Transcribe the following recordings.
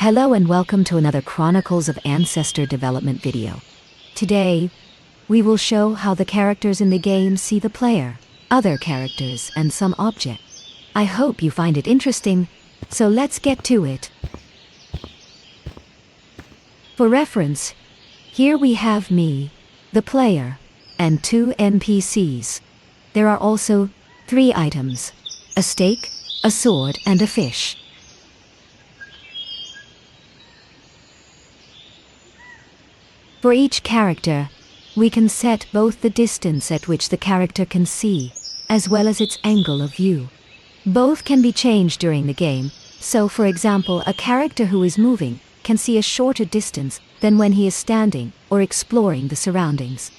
Hello and welcome to another Chronicles of Ancestor development video. Today, we will show how the characters in the game see the player, other characters, and some object. I hope you find it interesting, so let's get to it. For reference, here we have me, the player, and 2 NPCs. There are also 3 items: a stake, a sword, and a fish. For each character, we can set both the distance at which the character can see, as well as its angle of view. Both can be changed during the game, so for example, a character who is moving can see a shorter distance than when he is standing or exploring the surroundings.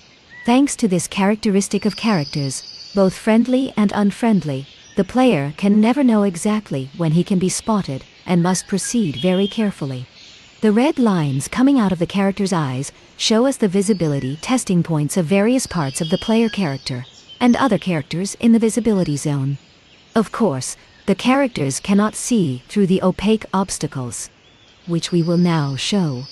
Thanks to this characteristic of characters, both friendly and unfriendly, the player can never know exactly when he can be spotted and must proceed very carefully. The red lines coming out of the character's eyes show us the visibility testing points of various parts of the player character and other characters in the visibility zone. Of course, the characters cannot see through the opaque obstacles, which we will now show.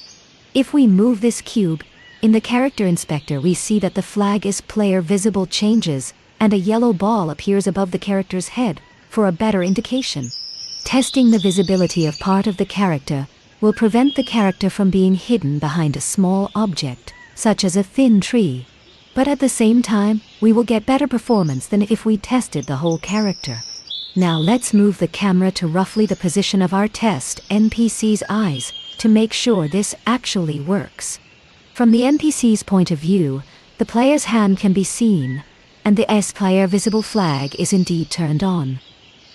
If we move this cube, in the character inspector we see that the flag is player visible changes and a yellow ball appears above the character's head for a better indication. Testing the visibility of part of the character will prevent the character from being hidden behind a small object, such as a thin tree. But at the same time, we will get better performance than if we tested the whole character. Now let's move the camera to roughly the position of our test NPC's eyes to make sure this actually works. From the NPC's point of view, the player's hand can be seen, and the S-player visible flag is indeed turned on.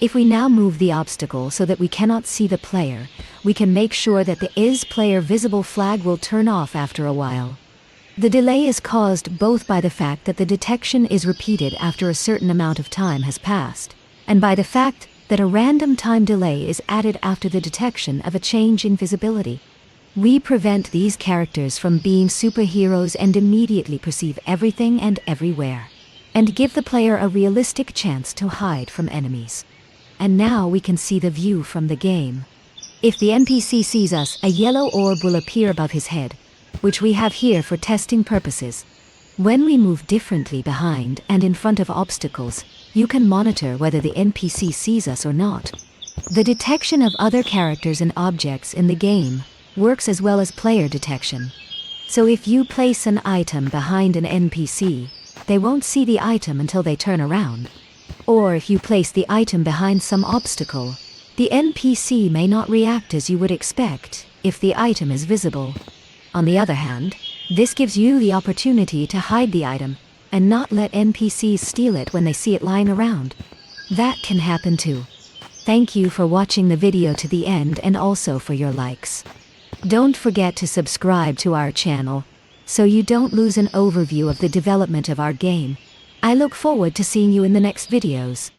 If we now move the obstacle so that we cannot see the player, we can make sure that the is-player visible flag will turn off after a while. The delay is caused both by the fact that the detection is repeated after a certain amount of time has passed, and by the fact that a random time delay is added after the detection of a change in visibility. We prevent these characters from being superheroes and immediately perceive everything and everywhere, and give the player a realistic chance to hide from enemies. And now we can see the view from the game. If the NPC sees us, a yellow orb will appear above his head, which we have here for testing purposes. When we move differently behind and in front of obstacles, you can monitor whether the NPC sees us or not. The detection of other characters and objects in the game works as well as player detection. So if you place an item behind an NPC, they won't see the item until they turn around. Or if you place the item behind some obstacle, the NPC may not react as you would expect if the item is visible. On the other hand, this gives you the opportunity to hide the item and not let NPCs steal it when they see it lying around. That can happen too. Thank you for watching the video to the end and also for your likes. Don't forget to subscribe to our channel so you don't lose an overview of the development of our game. I look forward to seeing you in the next videos.